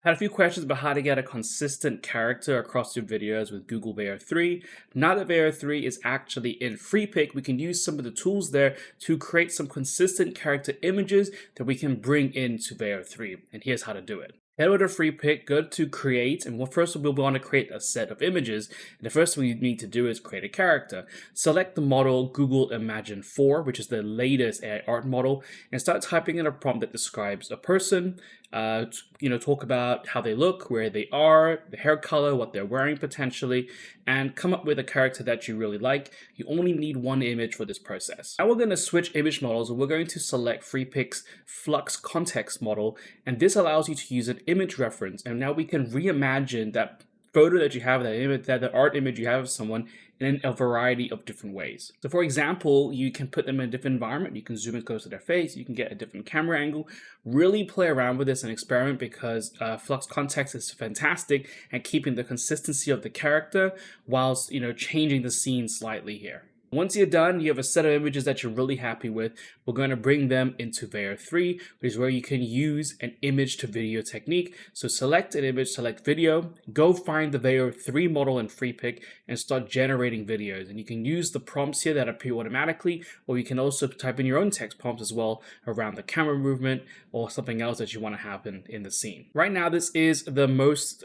Had a few questions about how to get a consistent character across your videos with Google Veo 3. Now that Veo 3 is actually in Freepik, we can use some of the tools there to create some consistent character images that we can bring into Veo 3. And here's how to do it. Head over to Freepik, go to create, and first we'll want to create a set of images. And the first thing you need to do is create a character. Select the model Google Imagen 4, which is the latest AI art model, and start typing in a prompt that describes a person. Talk about how they look, where they are, the hair color, what they're wearing potentially, and come up with a character that you really like. You only need one image for this process. Now we're going to switch image models, and we're going to select Freepik's Flux Kontext model, and this allows you to use an image reference, and now we can reimagine that photo that you have, that image, that the art image you have of someone in a variety of different ways. So for example, you can put them in a different environment. You can zoom in close to their face. You can get a different camera angle. Really play around with this and experiment, because Flux Kontext is fantastic at keeping the consistency of the character whilst changing the scene slightly here. Once you're done, you have a set of images that you're really happy with. We're going to bring them into Veo 3, which is where you can use an image to video technique. So select an image, select video, go find the Veo 3 model in Freepik and start generating videos. And you can use the prompts here that appear automatically, or you can also type in your own text prompts as well around the camera movement or something else that you want to happen in the scene. Right now, this is the most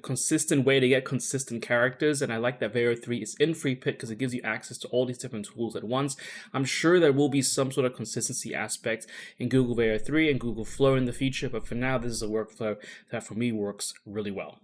consistent way to get consistent characters. And I like that Veo 3 is in Freepik because it gives you access to all these different tools at once. I'm sure there will be some sort of consistency aspect in Google Veo 3 and Google Flow in the future, but for now, this is a workflow that for me works really well.